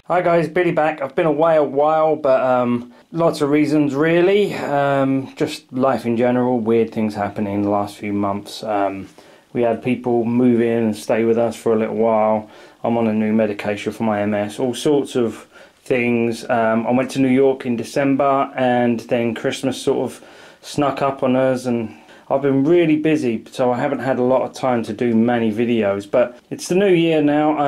Hi guys, Billy back. I've been away a while, but lots of reasons really. Just life in general, weird things happening in the last few months. We had people move in and stay with us for a little while. I'm on a new medication for my MS, all sorts of things. I went to New York in December, and then Christmas sort of snuck up on us, and I've been really busy, so I haven't had a lot of time to do many videos. But it's the new year now.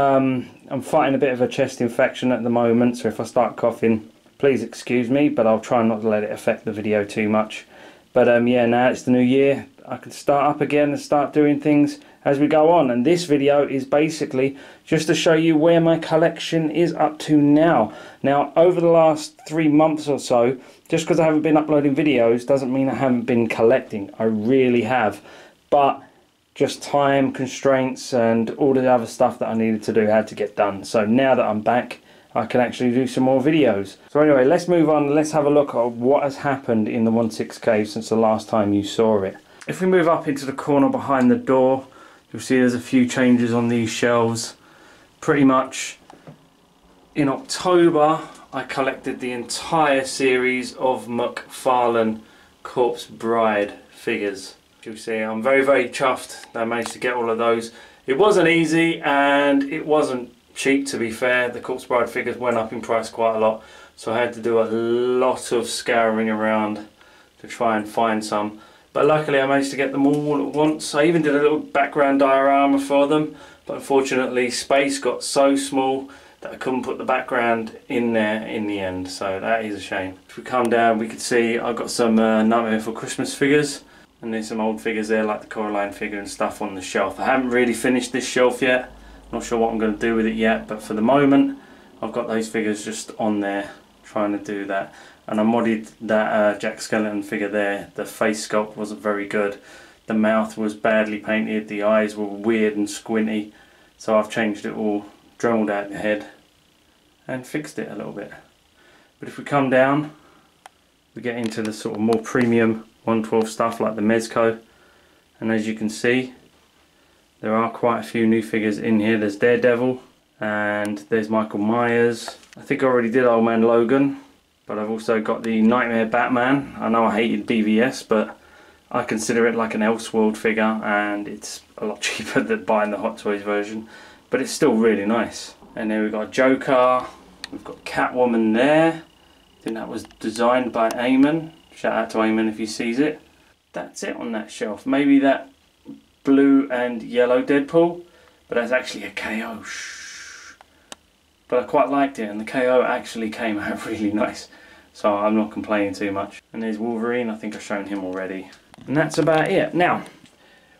I'm fighting a bit of a chest infection at the moment, so if I start coughing, please excuse me, but I'll try not to let it affect the video too much. But yeah, now it's the new year, I can start up again and start doing things as we go on. And this video is basically just to show you where my collection is up to now. Now, over the last 3 months or so, just because I haven't been uploading videos doesn't mean I haven't been collecting. I really have. But just time constraints and all the other stuff that I needed to do had to get done. So now that I'm back, I can actually do some more videos. So anyway, let's move on. Let's have a look at what has happened in the 1/6 cave since the last time you saw it. If we move up into the corner behind the door, you'll see there's a few changes on these shelves. Pretty much in October, I collected the entire series of McFarlane Corpse Bride figures. You'll see I'm very chuffed that I managed to get all of those. It wasn't easy and it wasn't cheap, to be fair. The Corpse Bride figures went up in price quite a lot, so I had to do a lot of scouring around to try and find some. But luckily I managed to get them all at once. I even did a little background diorama for them, but unfortunately space got so small that I couldn't put the background in there in the end, so that is a shame. If we come down, we can see I've got some Nightmare Before Christmas figures. And there's some old figures there, like the Coraline figure and stuff on the shelf. I haven't really finished this shelf yet. Not sure what I'm going to do with it yet, but for the moment I've got those figures just on there trying to do that. And I modded that Jack Skellington figure there. The face sculpt wasn't very good. The mouth was badly painted, the eyes were weird and squinty. So I've changed it all, drilled out the head and fixed it a little bit. But if we come down, we get into the sort of more premium 1/12 stuff like the Mezco, and as you can see there are quite a few new figures in here. There's Daredevil and there's Michael Myers. I think I already did Old Man Logan, but I've also got the Nightmare Batman. I know I hated BVS, but I consider it like an Elseworld figure and it's a lot cheaper than buying the Hot Toys version, but it's still really nice. And then we've got Joker, we've got Catwoman there. I think that was designed by Eamon. Shout out to Eamon if he sees it. That's it on that shelf. Maybe that blue and yellow Deadpool, but that's actually a KO. Shh. But I quite liked it, and the KO actually came out really nice, so I'm not complaining too much. And there's Wolverine. I think I've shown him already. And that's about it. Now,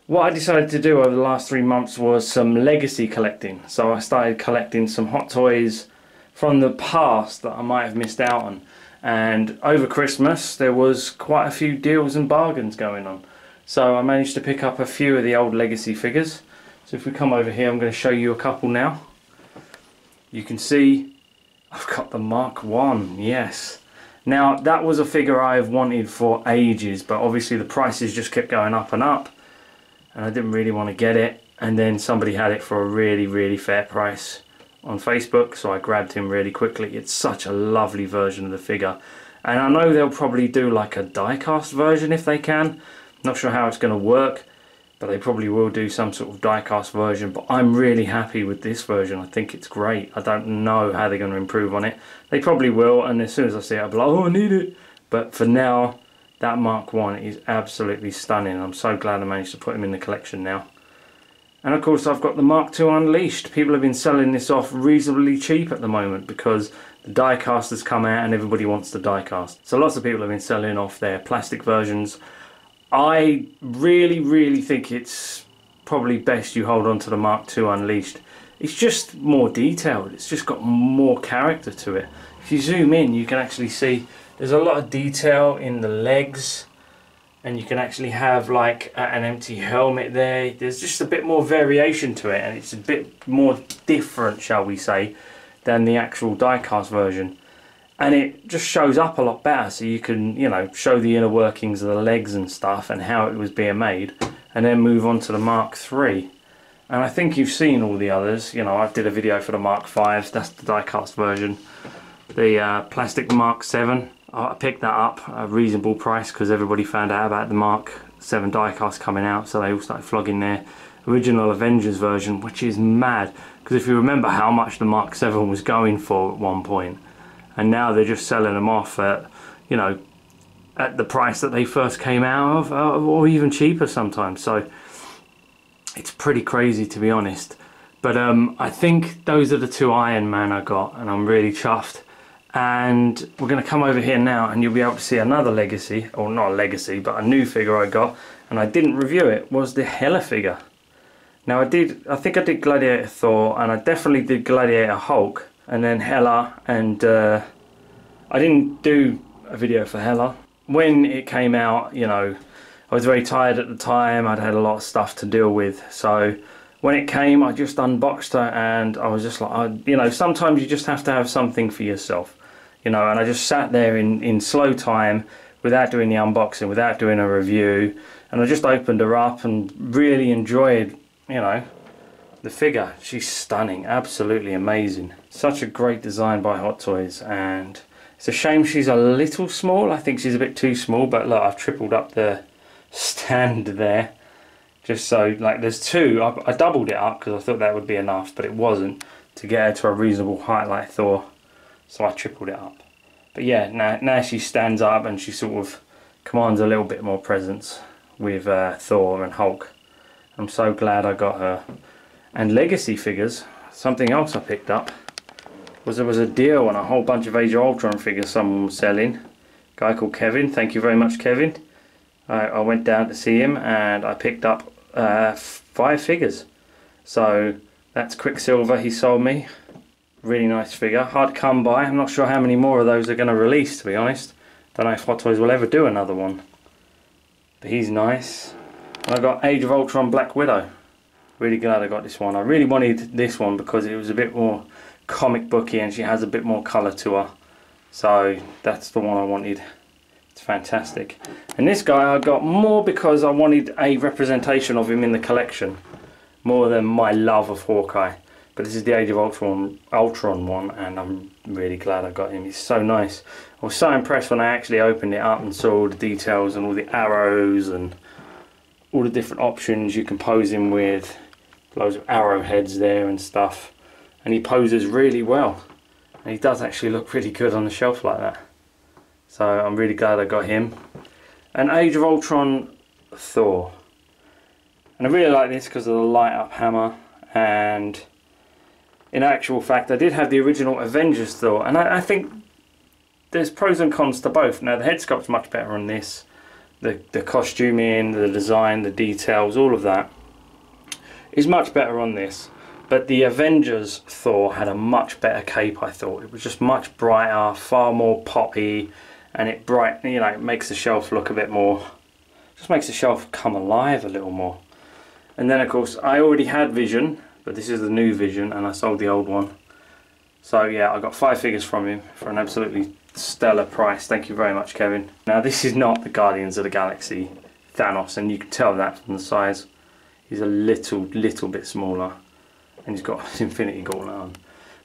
what I decided to do over the last 3 months was some legacy collecting. So I started collecting some Hot Toys from the past that I might have missed out on. And over Christmas there was quite a few deals and bargains going on, so I managed to pick up a few of the old legacy figures. So if we come over here, I'm going to show you a couple now. You can see I've got the Mark 1, yes. Now that was a figure I've wanted for ages, but obviously the prices just kept going up and up and I didn't really want to get it, and then somebody had it for a really fair price on Facebook, so I grabbed him really quickly. It's such a lovely version of the figure, and I know they'll probably do like a die-cast version if they can. Not sure how it's going to work, but they probably will do some sort of die-cast version. But I'm really happy with this version. I think it's great. I don't know how they're going to improve on it. They probably will, and as soon as I see it I'll be like, oh, I need it. But for now, that Mark 1 is absolutely stunning. I'm so glad I managed to put him in the collection now. And of course I've got the Mark 2 Unleashed. People have been selling this off reasonably cheap at the moment because the die-cast has come out and everybody wants the die-cast. So lots of people have been selling off their plastic versions. I really think it's probably best you hold on to the Mark 2 Unleashed. It's just more detailed. It's just got more character to it. If you zoom in, you can actually see there's a lot of detail in the legs. And you can actually have like an empty helmet there. There's just a bit more variation to it, and it's a bit more different, shall we say, than the actual die-cast version. And it just shows up a lot better, so you can, you know, show the inner workings of the legs and stuff and how it was being made, and then move on to the Mark III. And I think you've seen all the others. You know, I did a video for the Mark Vs, that's the die-cast version. The plastic Mark 7, I picked that up at a reasonable price because everybody found out about the Mark 7 die-cast coming out, so they all started flogging their original Avengers version, which is mad. Because if you remember how much the Mark 7 was going for at one point, and now they're just selling them off at, you know, at the price that they first came out of, or even cheaper sometimes. So it's pretty crazy, to be honest. But I think those are the two Iron Man I got, and I'm really chuffed. And we're going to come over here now, and you'll be able to see another legacy, or not a legacy, but a new figure I got, and I didn't review it, was the Hela figure. Now I think I did Gladiator Thor, and I definitely did Gladiator Hulk, and then Hela, and I didn't do a video for Hela. When it came out, you know, I was very tired at the time, I'd had a lot of stuff to deal with, so when it came I just unboxed her, and I was just like, you know, sometimes you just have to have something for yourself, you know, and I just sat there in slow time without doing the unboxing, without doing a review, and I just opened her up and really enjoyed, you know, the figure. She's stunning, absolutely amazing. Such a great design by Hot Toys, and it's a shame she's a little small. I think she's a bit too small, but look, I've tripled up the stand there, just so, like, there's two. I doubled it up because I thought that would be enough, but it wasn't, to get her to a reasonable height like Thor, so I tripled it up. But yeah, now she stands up and she sort of commands a little bit more presence with Thor and Hulk. I'm so glad I got her. And legacy figures, something else I picked up, was there was a deal on a whole bunch of Age of Ultron figures someone was selling. A guy called Kevin, thank you very much Kevin. I went down to see him and I picked up 5 figures. So that's Quicksilver he sold me. Really nice figure, hard to come by. I'm not sure how many more of those they're going to release, to be honest. Don't know if Hot Toys will ever do another one. But he's nice. And I got Age of Ultron Black Widow. Really glad I got this one. I really wanted this one because it was a bit more comic booky and she has a bit more colour to her. So that's the one I wanted. It's fantastic. And this guy I got more because I wanted a representation of him in the collection, more than my love of Hawkeye. But this is the Age of Ultron one, and I'm really glad I got him. He's so nice. I was so impressed when I actually opened it up and saw all the details and all the arrows and all the different options you can pose him with. Loads of arrowheads there and stuff. And he poses really well. And he does actually look pretty good on the shelf like that. So I'm really glad I got him. And Age of Ultron Thor. And I really like this because of the light up hammer. And in actual fact, I did have the original Avengers Thor. And I think there's pros and cons to both. Now the head sculpt's much better on this. The costuming, the design, the details, all of that is much better on this. But the Avengers Thor had a much better cape, I thought. It was just much brighter, far more poppy, and it it makes the shelf look a bit more, just makes the shelf come alive a little more. And then of course I already had Vision, but this is the new Vision and I sold the old one. So yeah, I got 5 figures from him for an absolutely stellar price. Thank you very much, Kevin. Now this is not the Guardians of the Galaxy Thanos, and you can tell that from the size. He's a little bit smaller. And he's got his Infinity Gauntlet on.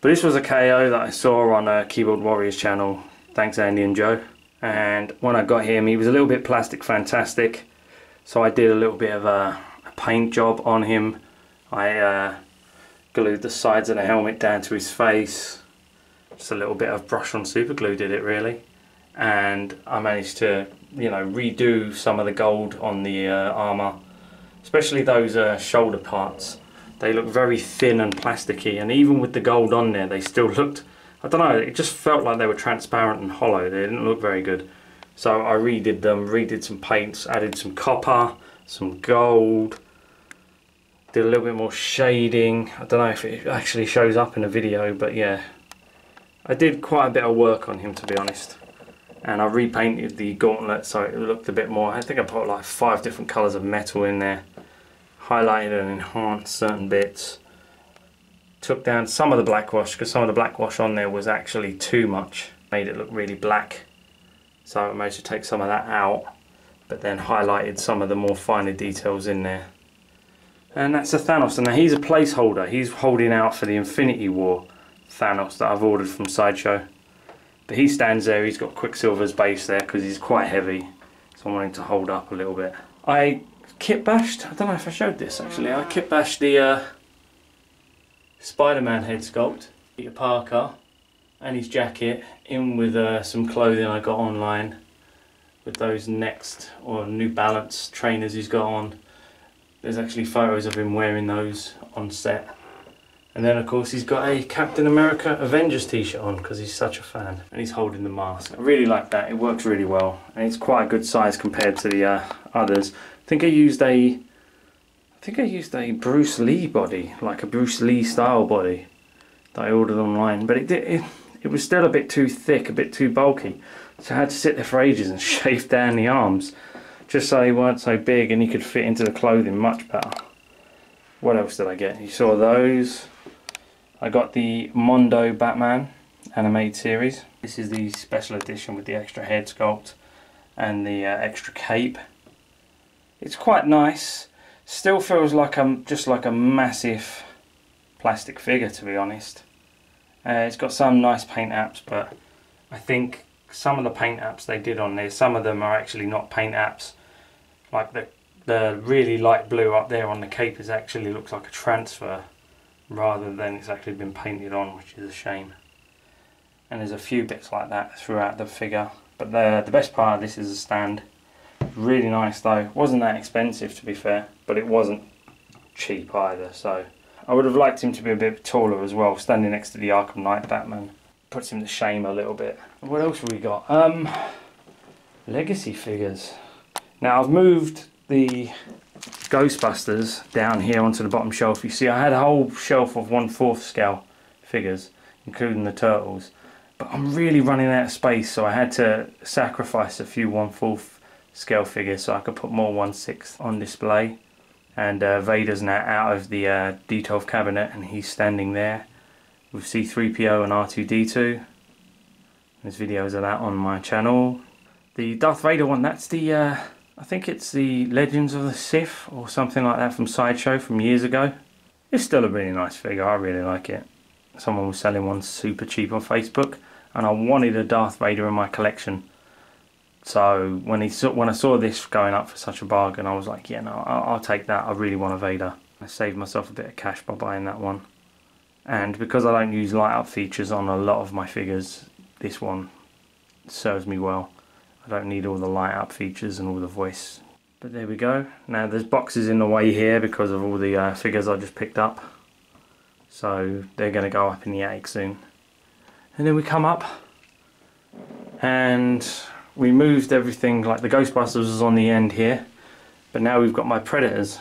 But this was a KO that I saw on Keyboard Warriors channel. Thanks Andy and Joe. And when I got him, he was a little bit plastic fantastic. So I did a little bit of a paint job on him. I glued the sides of the helmet down to his face. Just a little bit of brush on super glue did it really. And I managed to, redo some of the gold on the armour. Especially those shoulder parts. They look very thin and plasticky, and even with the gold on there they still looked, I don't know, it just felt like they were transparent and hollow. They didn't look very good. So I redid them, redid some paints, added some copper, some gold, did a little bit more shading. I don't know if it actually shows up in a video, but yeah, I did quite a bit of work on him, to be honest. And I repainted the gauntlet so it looked a bit more, I think I put like 5 different colours of metal in there. Highlighted and enhanced certain bits. Took down some of the black wash because some of the black wash on there was actually too much. Made it look really black. So I managed to take some of that out, but then highlighted some of the more finer details in there. And that's a Thanos, and now he's a placeholder. He's holding out for the Infinity War Thanos that I've ordered from Sideshow. But he stands there, he's got Quicksilver's base there because he's quite heavy. So I want him to hold up a little bit. I kit bashed, I don't know if I showed this actually, I kit bashed the SpiderMan head sculpt, Peter Parker, and his jacket in with some clothing I got online with those Next or New Balance trainers he's got on. There's actually photos of him wearing those on set. And then of course he's got a Captain America Avengers t-shirt on because he's such a fan. And he's holding the mask. I really like that, it works really well. And it's quite a good size compared to the others. I think I used a Bruce Lee body, like a Bruce Lee style body that I ordered online. But it was still a bit too thick, a bit too bulky. So I had to sit there for ages and shave down the arms, just so they weren't so big and you could fit into the clothing much better. What else did I get? You saw those. I got the Mondo Batman animated series. This is the special edition with the extra head sculpt and the extra cape. It's quite nice. Still feels like just like a massive plastic figure, to be honest. It's got some nice paint apps, but I think some of the paint apps they did on there, some of them are actually not paint apps. Like the really light blue up there on the cape actually looks like a transfer rather than it's actually been painted on, which is a shame. And there's a few bits like that throughout the figure. But the best part of this is the stand. Really nice though. Wasn't that expensive, to be fair, but it wasn't cheap either. So I would have liked him to be a bit taller as well, standing next to the Arkham Knight Batman. Puts him to shame a little bit. What else have we got? Legacy figures. Now I've moved the Ghostbusters down here onto the bottom shelf. You see I had a whole shelf of 1/4 scale figures, including the Turtles. But I'm really running out of space, so I had to sacrifice a few 1/4 scale figures so I could put more 1/6 on display. And Vader's now out of the D12 cabinet and he's standing there with C-3PO and R2-D2. There's videos of that on my channel. The Darth Vader one, that's the, I think it's the Legends of the Sith or something like that from Sideshow from years ago. It's still a really nice figure, I really like it. Someone was selling one super cheap on Facebook and I wanted a Darth Vader in my collection. So when I saw this going up for such a bargain, I was like, yeah, no, I'll take that. I really want a Vader. I saved myself a bit of cash by buying that one. And because I don't use light up features on a lot of my figures, this one serves me well. I don't need all the light up features and all the voice. But there we go. Now there's boxes in the way here because of all the figures I just picked up. So they're going to go up in the attic soon. And then we come up and we moved everything, like the Ghostbusters was on the end here. But now we've got my Predators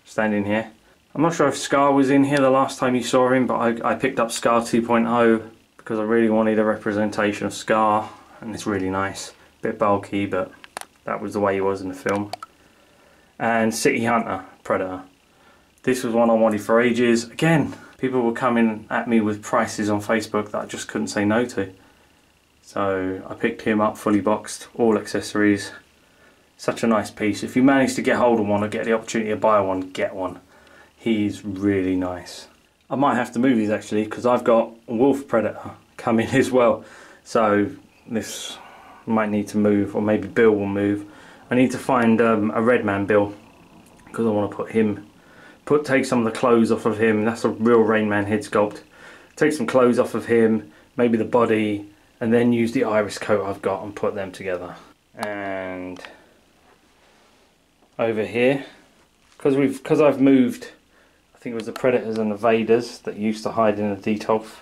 standing here. I'm not sure if Scar was in here the last time you saw him, but I picked up Scar 2.0 because I really wanted a representation of Scar, and it's really nice. Bit bulky, but that was the way he was in the film. And City Hunter Predator. This was one I wanted for ages. Again, people were coming at me with prices on Facebook that I just couldn't say no to. So I picked him up fully boxed, all accessories. Such a nice piece. If you manage to get hold of one or get the opportunity to buy one, get one. He's really nice. I might have to move these actually because I've got Wolf Predator coming as well. So this might need to move, or maybe Bill will move. I need to find a Redman Bill because I want to put him, take some of the clothes off of him. That's a real Rain Man head sculpt. Take some clothes off of him, maybe the body, and then use the iris coat I've got and put them together. And over here, because I've moved, I think it was the Predators and the Vaders that used to hide in the D12.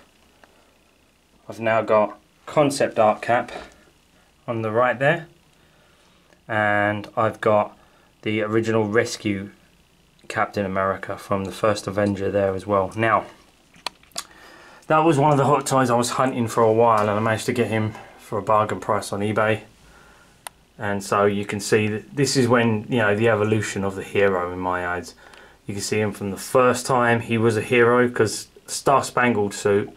I've now got concept art cap on the right there, and I've got the original Rescue Captain America from the first Avenger there as well. Now, that was one of the hot toys I was hunting for a while, and I managed to get him for a bargain price on eBay. And so you can see that this is when, you know, the evolution of the hero in my eyes. You can see him from the first time he was a hero, because Star Spangled suit,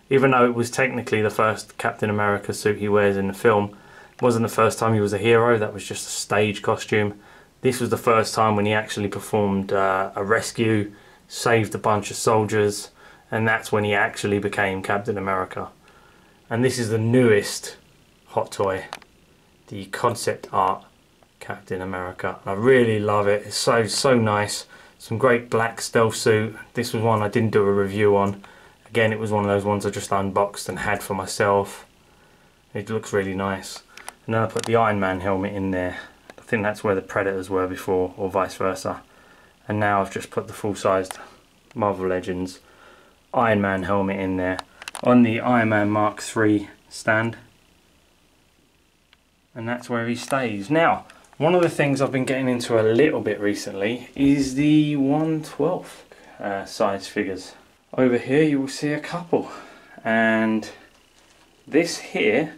even though it was technically the first Captain America suit he wears in the film, it wasn't the first time he was a hero. That was just a stage costume. This was the first time when he actually performed a rescue, saved a bunch of soldiers, and that's when he actually became Captain America. And this is the newest hot toy, the concept art Captain America. I really love it. It's so nice. Some great black stealth suit. This was one I didn't do a review on. Again, it was one of those ones I just unboxed and had for myself. It looks really nice. And then I put the Iron Man helmet in there. I think that's where the Predators were before, or vice versa. And now I've just put the full-sized Marvel Legends Iron Man helmet in there on the Iron Man Mark III stand. And that's where he stays. Now, one of the things I've been getting into a little bit recently is the 1/12 size figures. Over here you will see a couple, and this here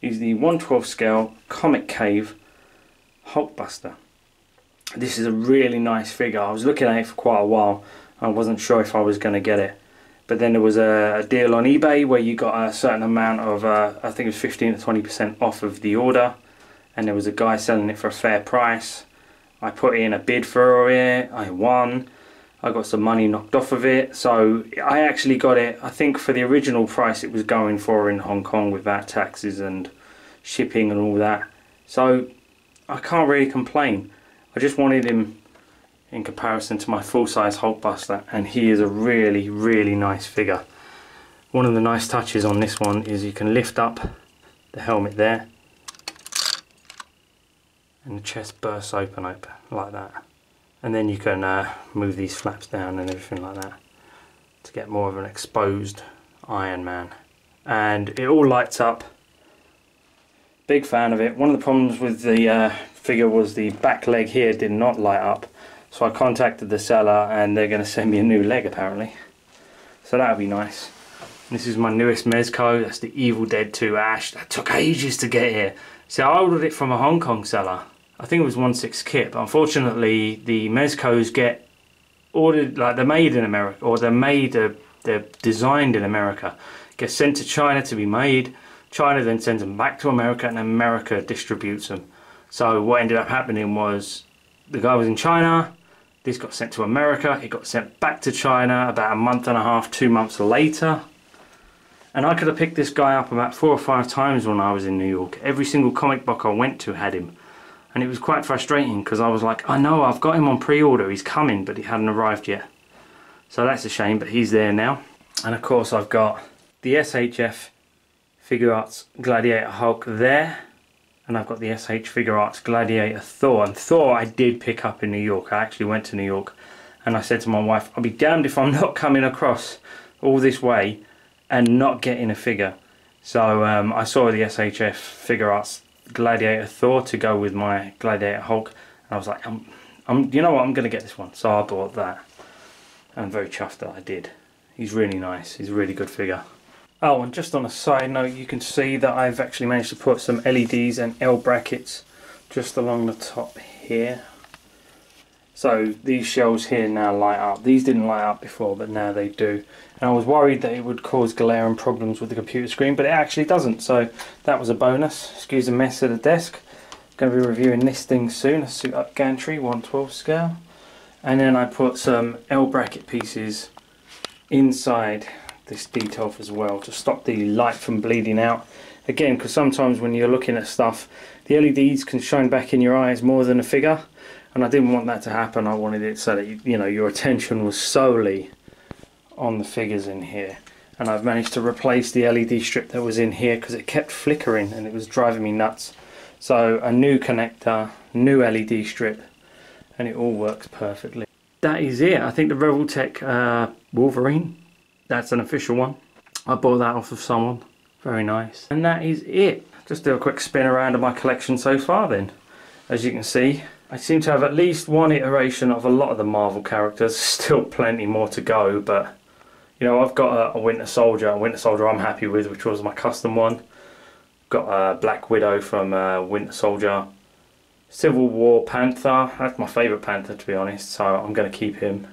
is the 1/12 scale Comic Cave Hulkbuster. This is a really nice figure. I was looking at it for quite a while. I wasn't sure if I was going to get it, but then there was a deal on eBay where you got a certain amount of I think it was 15 to 20% off of the order, and there was a guy selling it for a fair price. I put in a bid for it, I won, I got some money knocked off of it, so I actually got it, I think for the original price it was going for in Hong Kong without taxes and shipping and all that, so I can't really complain. I just wanted him in comparison to my full-size Hulkbuster, and he is a really nice figure. One of the nice touches on this one is you can lift up the helmet there, and the chest bursts open like that, and then you can move these flaps down and everything like that to get more of an exposed Iron Man, and it all lights up. Big fan of it. One of the problems with the figure was the back leg here did not light up, so I contacted the seller and they're going to send me a new leg apparently, so that'll be nice. This is my newest Mezco. That's the Evil Dead 2 Ash. That took ages to get here. So I ordered it from a Hong Kong seller. I think it was 1/6 kit, but unfortunately the Mezcos get ordered, like they're made in America, or they're designed in America, get sent to China to be made. China then sends them back to America, and America distributes them. So what ended up happening was the guy was in China, this got sent to America, it got sent back to China about a month and a half, 2 months later. And I could have picked this guy up about 4 or 5 times when I was in New York. Every single comic book I went to had him. And it was quite frustrating because I was like, I know I've got him on pre-order, he's coming, but he hadn't arrived yet. So that's a shame, but he's there now. And of course I've got the SHF Figure Arts Gladiator Hulk there. And I've got the SH Figure Arts Gladiator Thor. And Thor I did pick up in New York. I actually went to New York and I said to my wife, I'll be damned if I'm not coming across all this way and not getting a figure. So I saw the SHF Figure Arts Gladiator Thor to go with my Gladiator Hulk, and I was like, you know what, I'm going to get this one. So I bought that, and I'm very chuffed that I did. He's really nice, he's a really good figure. Oh, and just on a side note, you can see that I've actually managed to put some LEDs and L brackets just along the top here. So these shells here now light up. These didn't light up before, but now they do. And I was worried that it would cause glare and problems with the computer screen, but it actually doesn't. So that was a bonus. Excuse the mess at the desk. Going to be reviewing this thing soon, a suit up gantry, 1/12 scale. And then I put some L bracket pieces inside this detail as well to stop the light from bleeding out. Again, because sometimes when you're looking at stuff, the LEDs can shine back in your eyes more than a figure. And I didn't want that to happen. I wanted it so that you know, your attention was solely on the figures in here. And I've managed to replace the LED strip that was in here because it kept flickering and it was driving me nuts. So a new connector, new LED strip, and it all works perfectly. That is it. I think the Revoltech Wolverine, that's an official one. I bought that off of someone. Very nice. And that is it. Just do a quick spin around of my collection so far then. As you can see, I seem to have at least one iteration of a lot of the Marvel characters. Still plenty more to go, but you know, I've got a Winter Soldier. A Winter Soldier I'm happy with, which was my custom one. Got a Black Widow from Winter Soldier. Civil War Panther. That's my favourite Panther, to be honest, so I'm going to keep him.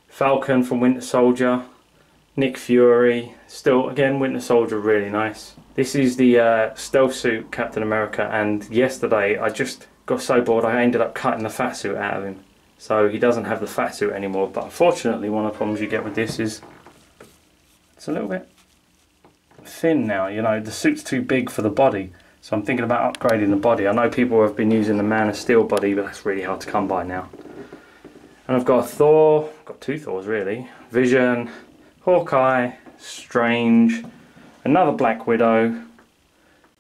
Falcon from Winter Soldier. Nick Fury. Still, again, Winter Soldier, really nice. This is the stealth suit Captain America, and yesterday I just got so bored I ended up cutting the fat suit out of him. So he doesn't have the fat suit anymore, but unfortunately one of the problems you get with this is it's a little bit thin now, you know, the suit's too big for the body. So I'm thinking about upgrading the body. I know people have been using the Man of Steel body, but that's really hard to come by now. And I've got a Thor, I've got two Thors really, Vision, Hawkeye, Strange, another Black Widow,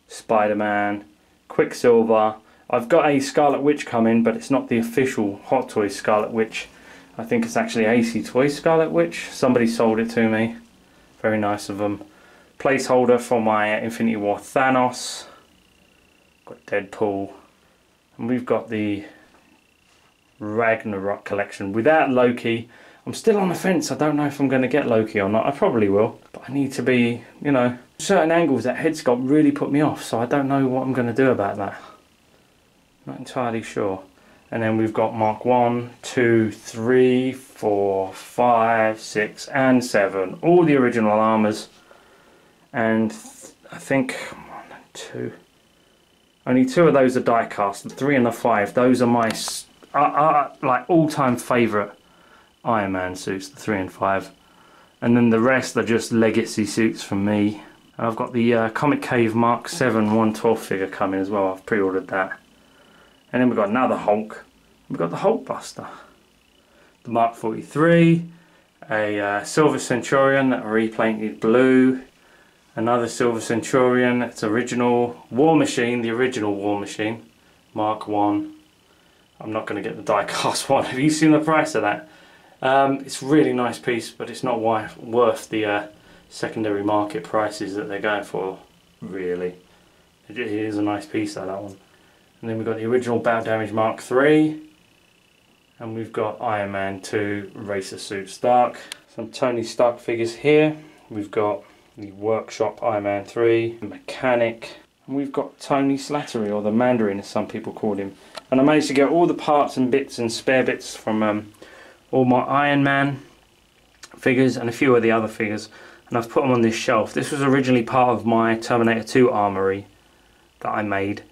SpiderMan, Quicksilver. I've got a Scarlet Witch coming, but it's not the official Hot Toys Scarlet Witch. I think it's actually AC Toys Scarlet Witch. Somebody sold it to me. Very nice of them. Placeholder for my Infinity War Thanos. Got Deadpool. And we've got the Ragnarok collection without Loki. I'm still on the fence. I don't know if I'm going to get Loki or not. I probably will, but I need to be, you know, certain angles that head sculpt really put me off, so I don't know what I'm going to do about that. Not entirely sure. And then we've got Mark 1, 2, 3, 4, 5, 6 and 7, all the original armors. And I think 1 and 2, only 2 of those are die cast. The 3 and the 5, those are my like all-time favourite Iron Man suits, the 3 and 5, and then the rest are just legacy suits from me. And I've got the Comic Cave Mark 7 1/12 figure coming as well. I've pre-ordered that. And then we've got another Hulk. We've got the Hulk Buster, the Mark 43, a Silver Centurion that I repainted blue, another Silver Centurion. It's original War Machine, the original War Machine, Mark 1. I'm not going to get the die cast one. Have you seen the price of that? It's a really nice piece, but it's not worth the secondary market prices that they're going for, really. It is a nice piece though, that one. And then we've got the original Battle Damage Mark 3. And we've got Iron Man 2 Racer Suit Stark. Some Tony Stark figures here. We've got the Workshop Iron Man 3, Mechanic. And we've got Tony Slattery, or the Mandarin as some people call him. And I managed to get all the parts and bits and spare bits from all my Iron Man figures and a few of the other figures, and I've put them on this shelf. This was originally part of my Terminator 2 armory that I made,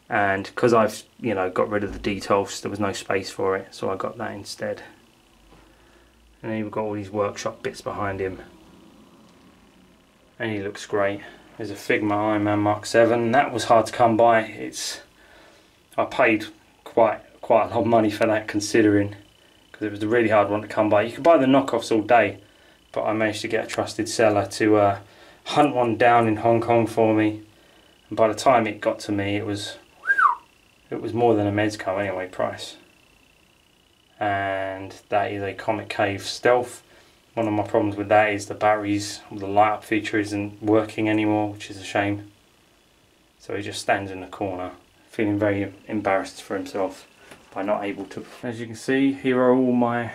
and because I've, you know, got rid of the details, there was no space for it, so I got that instead. And then you've got all these workshop bits behind him, and he looks great. There's a Figma Iron Man Mark 7. That was hard to come by. I paid quite a lot of money for that, considering, because it was a really hard one to come by. You could buy the knockoffs all day, but I managed to get a trusted seller to hunt one down in Hong Kong for me. And by the time it got to me, it was more than a Mezco anyway price. And that is a Comic Cave Stealth. One of my problems with that is the batteries, the light up feature isn't working anymore, which is a shame. So he just stands in the corner, feeling very embarrassed for himself by not able to. As you can see, here are all my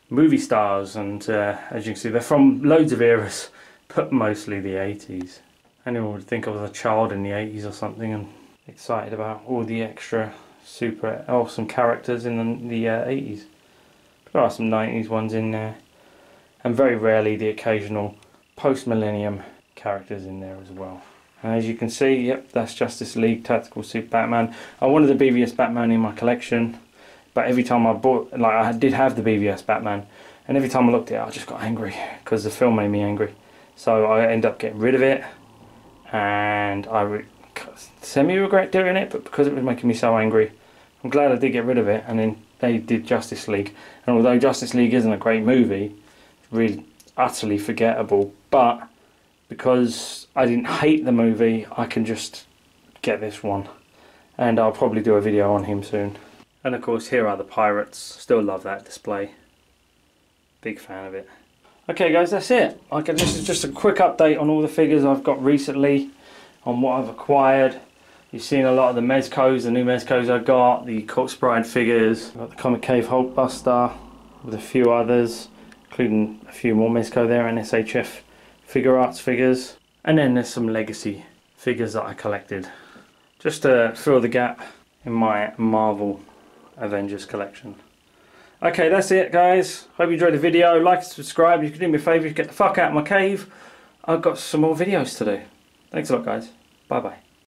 movie stars, and as you can see, they're from loads of eras, but mostly the 80s. Anyone would think I was a child in the 80s or something, and excited about all the extra super awesome characters in the 80s. There are some 90s ones in there, and very rarely the occasional post-millennium characters in there as well. And as you can see, yep, that's Justice League Tactical Suit Batman. I wanted the BVS Batman in my collection, but every time I bought, like, I did have the BVS Batman, and every time I looked at it I just got angry, because the film made me angry. So I ended up getting rid of it, and I semi-regret doing it, but because it was making me so angry, I'm glad I did get rid of it. And then they did Justice League, and although Justice League isn't a great movie, it's really utterly forgettable, but because I didn't hate the movie, I can just get this one, and I'll probably do a video on him soon. And of course, here are the Pirates. Still love that display, big fan of it. Okay guys, that's it. This is just a quick update on all the figures I've got recently, on what I've acquired. You've seen a lot of the Mezcos, the new Mezcos I got, the Corpse Bride figures. I've got the Comic Cave Hulk Buster with a few others, including a few more Mezco there, and SHF Figure Arts figures. And then there's some legacy figures that I collected, just to fill the gap in my Marvel Avengers collection. Okay, that's it guys. Hope you enjoyed the video. Like and subscribe. You can do me a favour, get the fuck out of my cave. I've got some more videos to do. Thanks a lot guys. Bye bye.